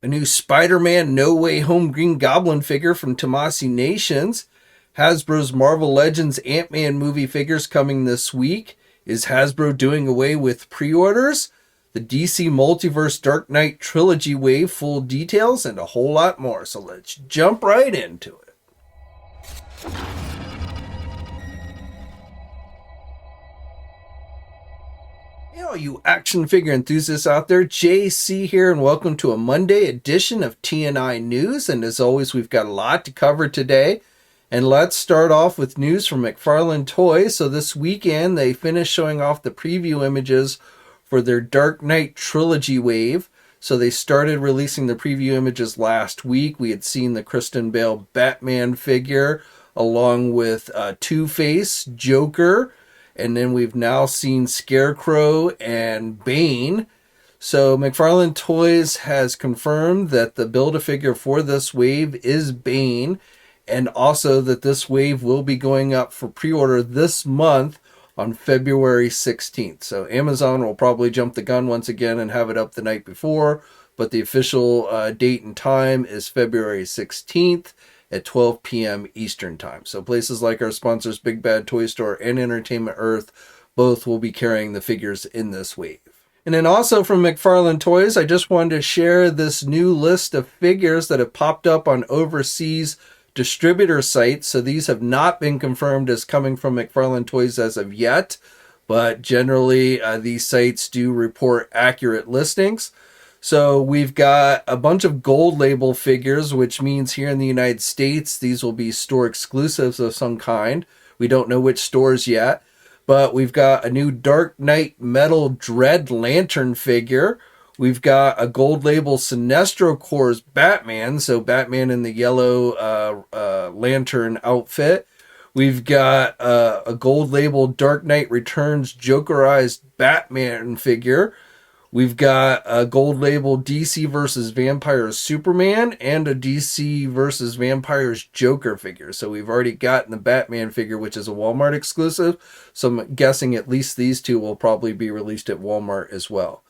A new Spider-Man No Way Home Green Goblin figure from Tamashii Nations. Hasbro's Marvel Legends Ant-Man movie figures coming this week. Is Hasbro doing away with pre-orders? The DC Multiverse Dark Knight Trilogy wave, full details, and a whole lot more. So let's jump right into it. Hey, all you action figure enthusiasts out there, JC here, and welcome to a Monday edition of TNI News. And as always, we've got a lot to cover today. And let's start off with news from McFarlane Toys. So this weekend, they finished showing off the preview images for their Dark Knight Trilogy wave. So they started releasing the preview images last week. We had seen the Kristen Bale Batman figure along with Two-Face, Joker, and then we've now seen Scarecrow and Bane. So McFarlane Toys has confirmed that the Build-A-Figure for this wave is Bane, and also that this wave will be going up for pre-order this month on February 16th. So Amazon will probably jump the gun once again and have it up the night before, but the official date and time is February 16th at 12 p.m. Eastern Time. So places like our sponsors, Big Bad Toy Store and Entertainment Earth, both will be carrying the figures in this wave. And then also from McFarlane Toys, I just wanted to share this new list of figures that have popped up on overseas distributor sites. So these have not been confirmed as coming from McFarlane Toys as of yet, but generally these sites do report accurate listings. So we've got a bunch of gold label figures, which means here in the United States, these will be store exclusives of some kind. We don't know which stores yet, but we've got a new Dark Knight Metal Dread Lantern figure. We've got a gold label Sinestro Corps Batman, so Batman in the yellow lantern outfit. We've got a gold label Dark Knight Returns Jokerized Batman figure. We've got a gold label DC vs. Vampires Superman and a DC vs. Vampires Joker figure. So we've already gotten the Batman figure, which is a Walmart exclusive. So I'm guessing at least these two will probably be released at Walmart as well.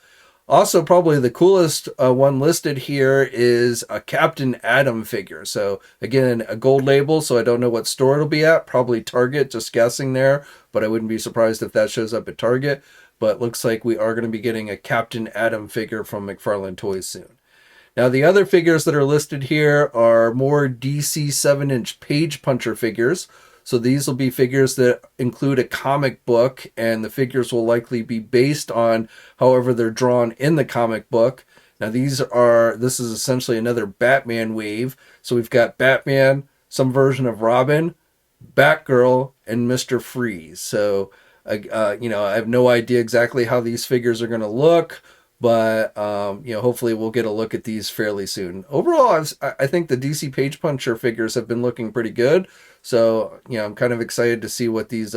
Also, probably the coolest one listed here is a Captain Atom figure. So again, a gold label, so I don't know what store it'll be at. Probably Target, just guessing there. But I wouldn't be surprised if that shows up at Target. But looks like we are going to be getting a Captain Atom figure from McFarlane Toys soon. Now, the other figures that are listed here are more DC 7-inch Page Puncher figures. So these will be figures that include a comic book, and the figures will likely be based on however they're drawn in the comic book. Now, this is essentially another Batman wave. So we've got Batman, some version of Robin, Batgirl, and Mr. Freeze. So I have no idea exactly how these figures are going to look, but hopefully we'll get a look at these fairly soon. Overall, I think the DC Page Puncher figures have been looking pretty good, so I'm kind of excited to see what these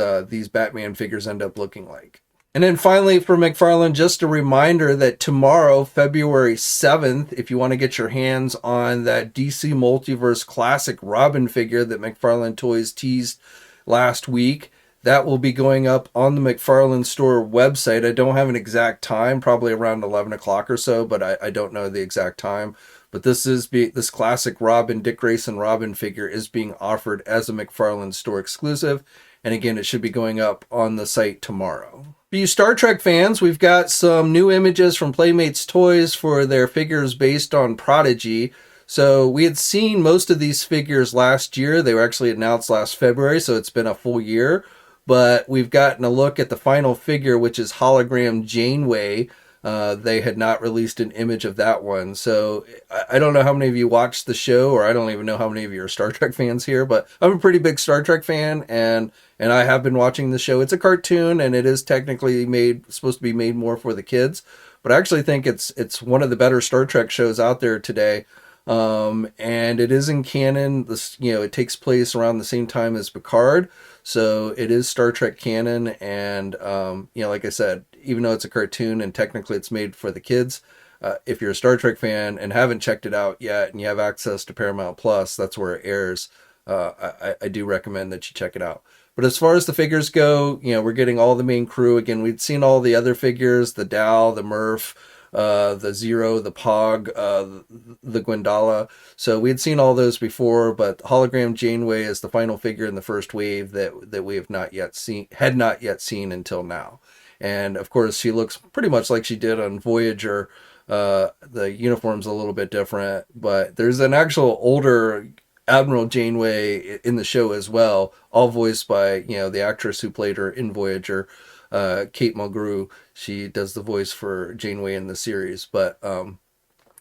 Batman figures end up looking like. And then finally, for McFarlane, just a reminder that tomorrow, February 7th, if you want to get your hands on that DC Multiverse Classic Robin figure that McFarlane Toys teased last week, that will be going up on the McFarlane Store website. I don't have an exact time, probably around 11 o'clock or so, but I don't know the exact time. But this classic Robin, Dick Grayson Robin figure is being offered as a McFarlane Store exclusive. And again, it should be going up on the site tomorrow. For you Star Trek fans, we've got some new images from Playmates Toys for their figures based on Prodigy. So we had seen most of these figures last year. They were actually announced last February, so it's been a full year. But we've gotten a look at the final figure, which is hologram Janeway. They had not released an image of that one. So I don't know how many of you watched the show, or I don't even know how many of you are Star Trek fans here, but I'm a pretty big Star Trek fan, and I have been watching the show. It's a cartoon, and it is technically supposed to be made more for the kids. But I actually think it's one of the better Star Trek shows out there today. And it is in canon. It takes place around the same time as Picard. So it is Star Trek canon, and like I said, even though it's a cartoon and technically it's made for the kids, if you're a Star Trek fan and haven't checked it out yet and you have access to Paramount Plus, that's where it airs. I do recommend that you check it out. But as far as the figures go, we're getting all the main crew. Again, we'd seen all the other figures, the Dow, the Murph, the Zero, the Pog, the Gwendala. So we had seen all those before, but hologram Janeway is the final figure in the first wave that we have not yet seen, had not yet seen until now. And of course, she looks pretty much like she did on Voyager. The uniform's a little bit different, but there's an actual older Admiral Janeway in the show as well, all voiced by, the actress who played her in Voyager, Kate Mulgrew. She does the voice for Janeway in the series. But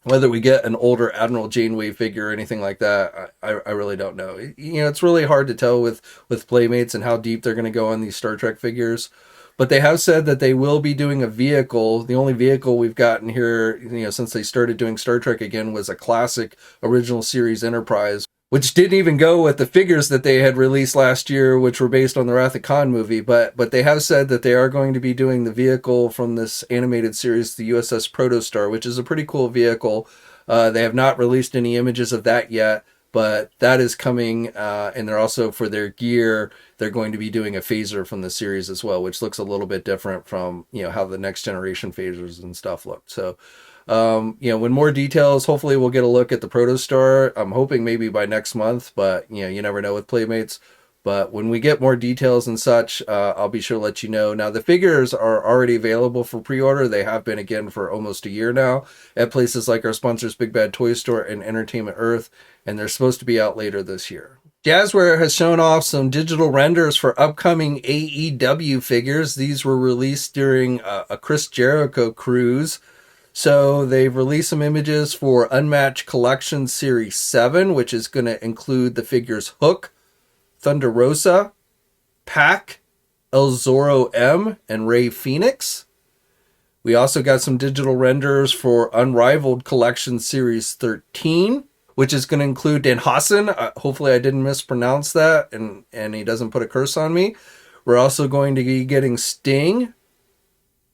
whether we get an older Admiral Janeway figure or anything like that, I really don't know. It's really hard to tell with Playmates and how deep they're going to go on these Star Trek figures. But they have said that they will be doing a vehicle. The only vehicle we've gotten here, since they started doing Star Trek again, was a classic original series Enterprise, which didn't even go with the figures that they had released last year, which were based on the Wrath of Khan movie. But they have said that they are going to be doing the vehicle from this animated series, the USS Protostar, which is a pretty cool vehicle. They have not released any images of that yet, but that is coming. And they're also, for their gear, they're going to be doing a phaser from the series as well, which looks a little bit different from, how the next generation phasers and stuff look. So, when more details, hopefully we'll get a look at the Protostar. I'm hoping maybe by next month, but you never know with Playmates. But when we get more details and such, I'll be sure to let you know. Now, the figures are already available for pre-order. They have been, again, for almost a year now at places like our sponsors, Big Bad Toy Store and Entertainment Earth, and they're supposed to be out later this year. Jazzware has shown off some digital renders for upcoming AEW figures. These were released during a Chris Jericho cruise. So they've released some images for Unmatched Collection Series 7, which is going to include the figures Hook, Thunder Rosa, Pac, El Zorro M, and Ray Phoenix. We also got some digital renders for Unrivaled Collection Series 13, which is going to include Dan Hassan. Hopefully I didn't mispronounce that and he doesn't put a curse on me. We're also going to be getting Sting,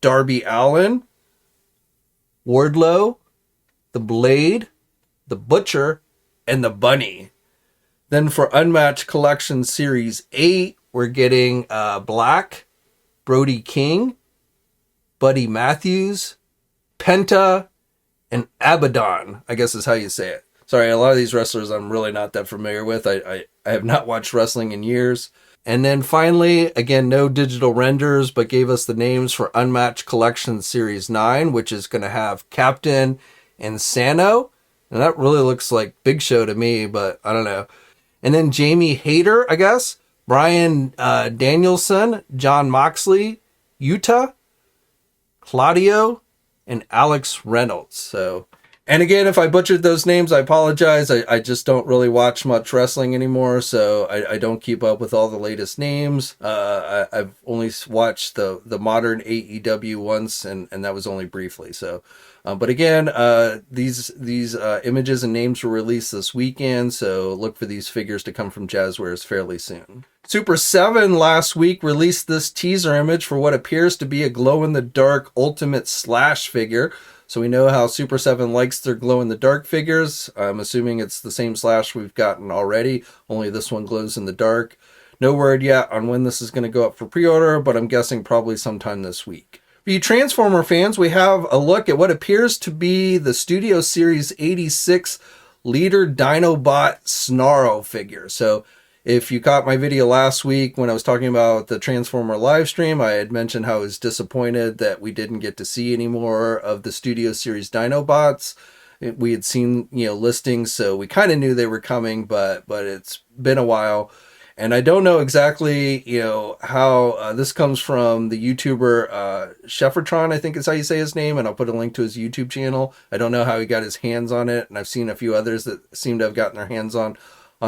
Darby Allin, Wardlow, the Blade, the Butcher, and the Bunny. Then for Unmatched Collection Series 8, we're getting Black, Brody King, Buddy Matthews, Penta, and Abaddon, I guess is how you say it. Sorry, a lot of these wrestlers I'm really not that familiar with. I have not watched wrestling in years. And then finally, again, no digital renders, but gave us the names for Unmatched Collection Series 9, which is going to have Captain and Sano. And that really looks like Big Show to me, but I don't know. And then Jamie Hayter, I guess, Brian Danielson, John Moxley, Utah, Claudio, and Alex Reynolds. So, and again, if I butchered those names, I apologize. I just don't really watch much wrestling anymore, so I don't keep up with all the latest names. I've only watched the modern AEW once, and that was only briefly. So, but again, these images and names were released this weekend, so look for these figures to come from Jazzwares fairly soon. Super 7 last week released this teaser image for what appears to be a glow-in-the-dark Ultimate Slash figure. So we know how Super 7 likes their glow-in-the-dark figures. I'm assuming it's the same Slash we've gotten already, only this one glows in the dark. No word yet on when this is going to go up for pre-order, but I'm guessing probably sometime this week. For you Transformer fans, we have a look at what appears to be the Studio Series 86 Leader Dinobot Snarl figure. So if you caught my video last week when I was talking about the Transformer live stream, I had mentioned how I was disappointed that we didn't get to see any more of the Studio Series Dinobots. We had seen, listings, so we kind of knew they were coming, but it's been a while. And I don't know exactly, how this comes from the YouTuber Sheffertron, I think is how you say his name, and I'll put a link to his YouTube channel. I don't know how he got his hands on it, and I've seen a few others that seem to have gotten their hands on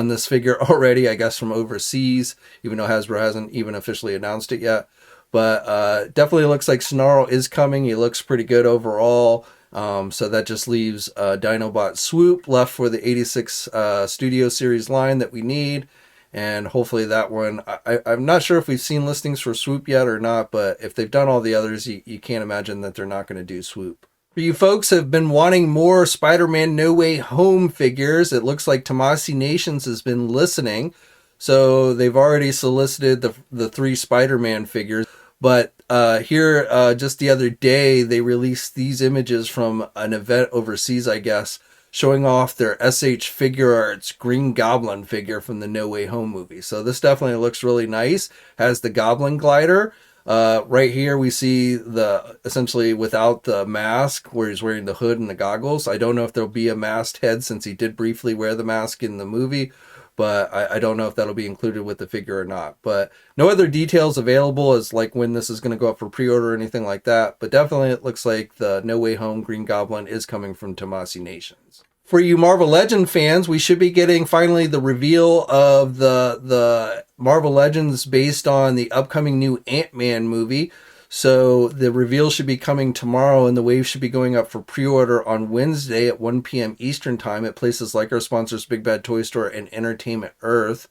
this figure already, I guess from overseas, even though Hasbro hasn't even officially announced it yet. But definitely looks like Snarl is coming. He looks pretty good overall. So that just leaves Dinobot Swoop left for the 86 Studio Series line that we need. And hopefully that one, I'm not sure if we've seen listings for Swoop yet or not, but if they've done all the others, you can't imagine that they're not going to do Swoop. For you folks who have been wanting more Spider-Man No Way Home figures, it looks like Tamashii Nations has been listening. So they've already solicited the 3 Spider-Man figures. But here, just the other day, they released these images from an event overseas, I guess, showing off their SH Figuarts Green Goblin figure from the No Way Home movie. So this definitely looks really nice. Has the Goblin glider. Right here we see the essentially without the mask where he's wearing the hood and the goggles. I don't know if there'll be a masked head since he did briefly wear the mask in the movie, but I don't know if that'll be included with the figure or not. But no other details available as like when this is going to go up for pre-order or anything like that. But definitely it looks like the No Way Home Green Goblin is coming from Tamashii Nations. For you Marvel Legend fans, we should be getting finally the reveal of the Marvel Legends based on the upcoming new Ant-Man movie. So the reveal should be coming tomorrow, and the wave should be going up for pre-order on Wednesday at 1 p.m. Eastern Time at places like our sponsors Big Bad Toy Store and Entertainment Earth.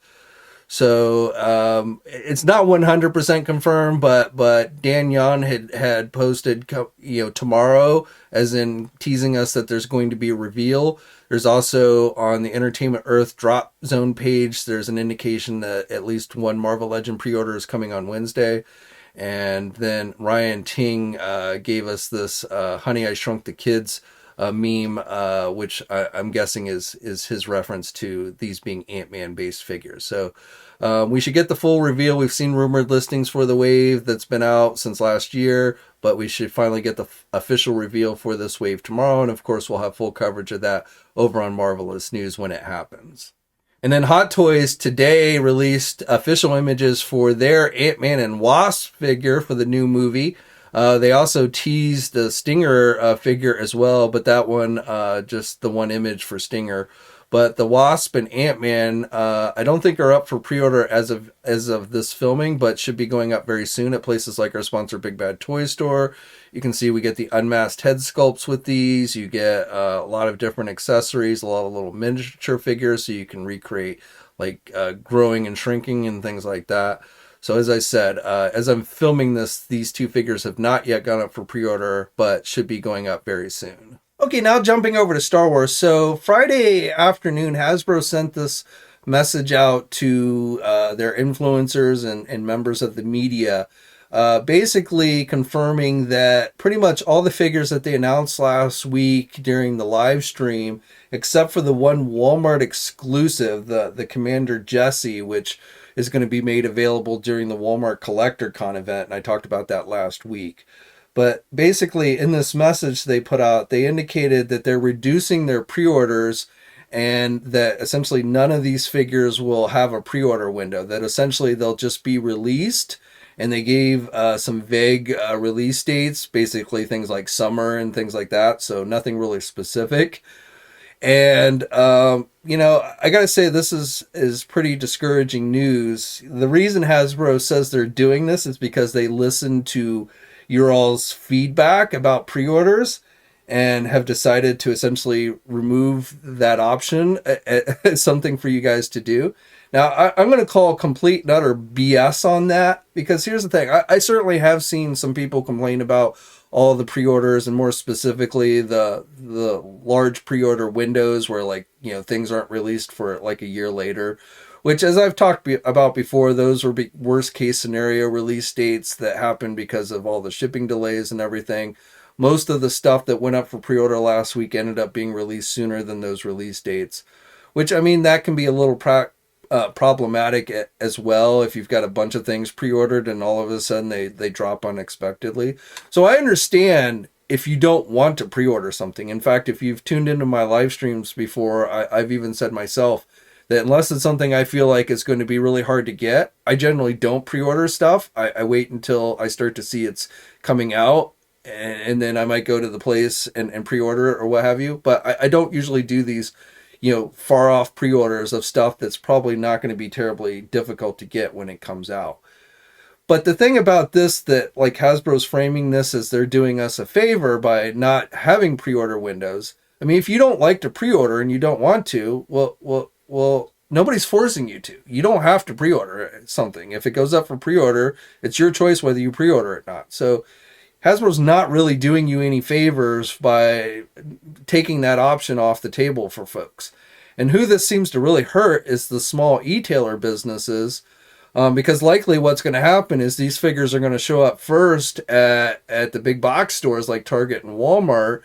So it's not 100% confirmed, but Dan Yon had posted tomorrow, as in teasing us that there's going to be a reveal. There's also on the Entertainment Earth drop zone page, there's an indication that at least one Marvel Legend pre-order is coming on Wednesday. And then Ryan Ting gave us this Honey, I Shrunk the Kids meme, which I'm guessing is his reference to these being Ant-Man based figures. So we should get the full reveal. We've seen rumored listings for the wave that's been out since last year, but we should finally get the official reveal for this wave tomorrow. And of course, we'll have full coverage of that over on Marvelous News when it happens. And then Hot Toys today released official images for their Ant-Man and Wasp figure for the new movie. They also teased the Stinger figure as well, but that one, just the one image for Stinger. But the Wasp and Ant-Man, I don't think are up for pre-order as of this filming, but should be going up very soon at places like our sponsor Big Bad Toy Store. You can see we get the unmasked head sculpts with these. You get a lot of different accessories, a lot of little miniature figures, so you can recreate like growing and shrinking and things like that. So as I said, as I'm filming this, these 2 figures have not yet gone up for pre-order, but should be going up very soon. Okay, now jumping over to Star Wars. So Friday afternoon, Hasbro sent this message out to their influencers and members of the media, basically confirming that pretty much all the figures that they announced last week during the live stream, except for the one Walmart exclusive, the Commander Jesse, which is going to be made available during the Walmart Collector Con event, and I talked about that last week. But basically, in this message they put out, they indicated that they're reducing their pre-orders and that essentially none of these figures will have a pre-order window, that essentially they'll just be released. And they gave some vague release dates, basically things like summer and things like that. So nothing really specific. And, I got to say, this is pretty discouraging news. The reason Hasbro says they're doing this is because they listened to your all's feedback about pre-orders and have decided to essentially remove that option as something for you guys to do. Now, I'm going to call complete and utter BS on that, because here's the thing. I certainly have seen some people complain about all the pre-orders, and more specifically the large pre-order windows where things aren't released for like a year later. Which, as I've talked about before, those were worst case scenario release dates that happened because of all the shipping delays and everything. Most of the stuff that went up for pre-order last week ended up being released sooner than those release dates. Which, I mean, that can be a little problematic as well if you've got a bunch of things pre-ordered and all of a sudden they drop unexpectedly. So I understand if you don't want to pre-order something. In fact, if you've tuned into my live streams before, I've even said myself that unless it's something I feel like it's going to be really hard to get, I generally don't pre-order stuff. I wait until I start to see it's coming out, and then I might go to the place and pre-order it or what have you. But I don't usually do these, far off pre-orders of stuff that's probably not going to be terribly difficult to get when it comes out. But the thing about this, that like Hasbro's framing this as they're doing us a favor by not having pre-order windows. I mean, if you don't like to pre-order and you don't want to, well, nobody's forcing you to. You don't have to pre-order something. If it goes up for pre-order, it's your choice whether you pre-order it or not. So Hasbro's not really doing you any favors by taking that option off the table for folks. And who this seems to really hurt is the small e-tailer businesses, because likely what's going to happen is these figures are going to show up first at the big box stores like Target and Walmart.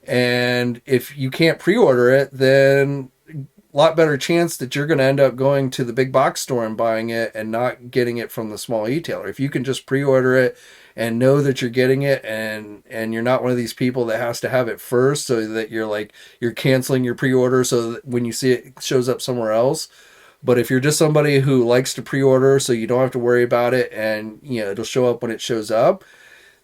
And if you can't pre-order it, then a lot better chance that you're going to end up going to the big box store and buying it and not getting it from the small e-tailer. If you can just pre-order it and know that you're getting it, and you're not one of these people that has to have it first, so that you're canceling your pre-order so that when you see it, it shows up somewhere else. But if you're just somebody who likes to pre-order so you don't have to worry about it, and it'll show up when it shows up,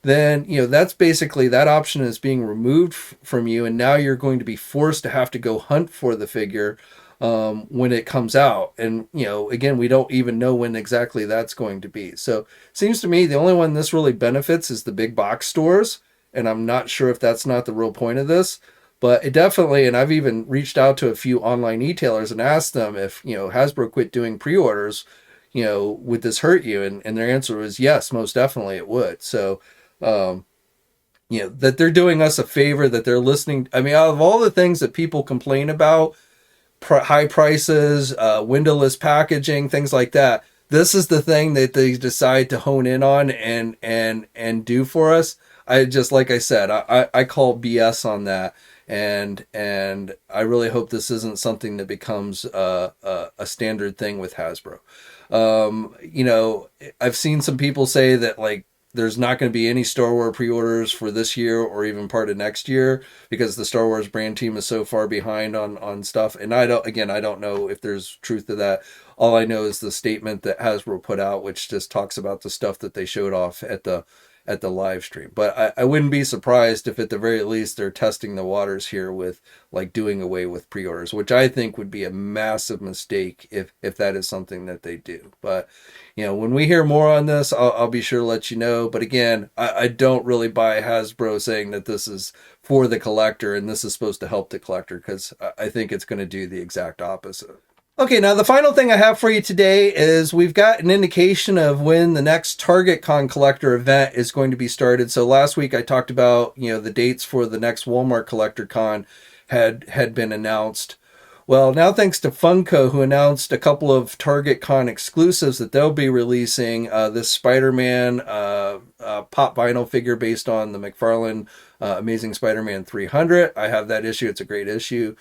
then that's basically, that option is being removed from you, and now you're going to be forced to have to go hunt for the figure when it comes out. And again, we don't even know when exactly that's going to be. So it seems to me the only one this really benefits is the big box stores, and I'm not sure if that's not the real point of this, but it definitely, and I've even reached out to a few online e-tailers and asked them if Hasbro quit doing pre-orders, would this hurt you? And their answer was yes, most definitely it would. So that they're doing us a favor, that they're listening. I mean, out of all the things that people complain about, high prices, windowless packaging, things like that, this is the thing that they decide to hone in on and do for us. I just, like I said, I call BS on that. And I really hope this isn't something that becomes a standard thing with Hasbro. I've seen some people say that, like, there's not going to be any Star Wars pre-orders for this year or even part of next year because the Star Wars brand team is so far behind on stuff. And I don't know if there's truth to that. All I know is the statement that Hasbro put out, which just talks about the stuff that they showed off at the live stream. But I wouldn't be surprised if at the very least they're testing the waters here with, like, doing away with pre-orders, which I think would be a massive mistake if that is something that they do. But when we hear more on this, I'll be sure to let you know. But again, I don't really buy Hasbro saying that this is for the collector and this is supposed to help the collector, because I think it's going to do the exact opposite. Okay, now the final thing I have for you today is we've got an indication of when the next Target Con Collector event is going to be started. So last week I talked about, the dates for the next Walmart Collector Con had been announced. Well, now thanks to Funko, who announced a couple of Target Con exclusives that they'll be releasing, this Spider-Man pop vinyl figure based on the McFarlane Amazing Spider-Man 300. I have that issue. It's a great issue.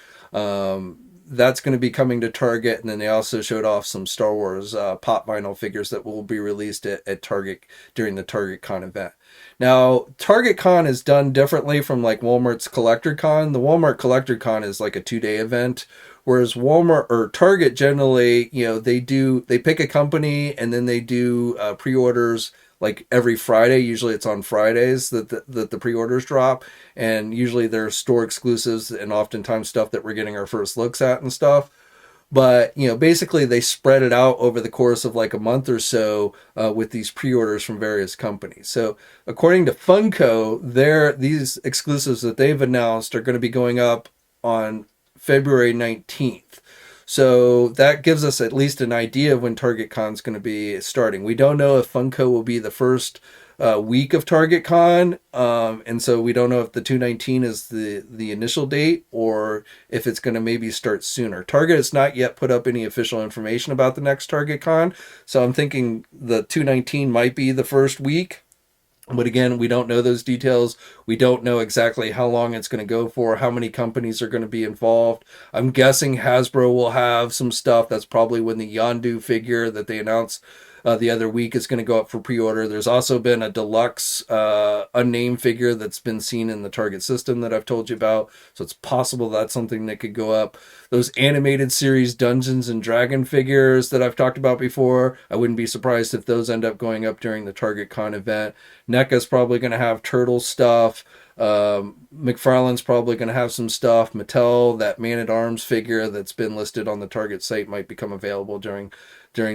That's going to be coming to Target, and then they also showed off some Star Wars pop vinyl figures that will be released at Target during the Target Con event. Now, Target Con is done differently from like Walmart's Collector Con. The Walmart Collector Con is like a 2-day event, whereas Walmart or Target generally, they pick a company and then they do pre-orders like every Friday. Usually it's on Fridays that the pre-orders drop, and usually they're store exclusives and oftentimes stuff that we're getting our first looks at and stuff. But basically they spread it out over the course of like a month or so with these pre-orders from various companies. So according to Funko, these exclusives that they've announced are going to be going up on February 19th. So that gives us at least an idea of when Target Con is going to be starting. We don't know if Funko will be the first week of Target Con, and so we don't know if the 2/19 is the initial date or if it's going to maybe start sooner. Target has not yet put up any official information about the next Target Con, so I'm thinking the 2/19 might be the first week. But again, we don't know those details. We don't know exactly how long it's going to go for, how many companies are going to be involved. I'm guessing Hasbro will have some stuff. That's probably when the Yondu figure that they announced the other week is going to go up for pre-order. There's also been a deluxe unnamed figure that's been seen in the Target system that I've told you about. So it's possible that's something that could go up. Those animated series Dungeons and Dragon figures that I've talked about before, I wouldn't be surprised if those end up going up during the Target Con event. NECA's probably going to have Turtle stuff. McFarlane's probably going to have some stuff. Mattel, that Man-at-Arms figure that's been listed on the Target site, might become available during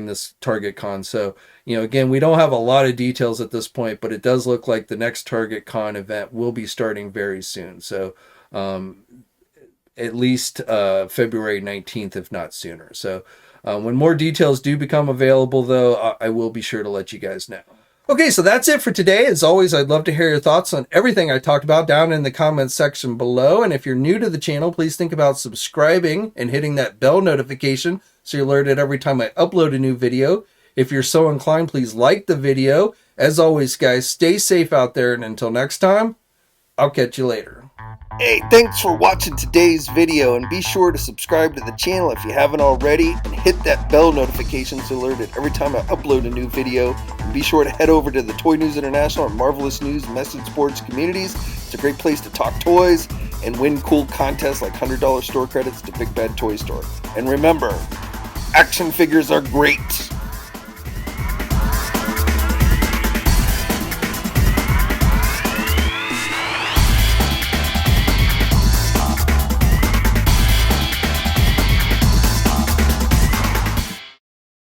this Target Con. So, again, we don't have a lot of details at this point, but it does look like the next Target Con event will be starting very soon. So, at least February 19th, if not sooner. So, when more details do become available, though, I will be sure to let you guys know. Okay, so that's it for today. As always, I'd love to hear your thoughts on everything I talked about down in the comments section below. And if you're new to the channel, please think about subscribing and hitting that bell notification so you're alerted every time I upload a new video. If you're so inclined, please like the video. As always, guys, stay safe out there. And until next time, I'll catch you later. Hey, thanks for watching today's video, and be sure to subscribe to the channel if you haven't already, and hit that bell notification so you're alerted every time I upload a new video. And be sure to head over to the Toy News International and Marvelous News message boards communities. It's a great place to talk toys and win cool contests like $100 store credits to Big Bad Toy Store. And remember, action figures are great.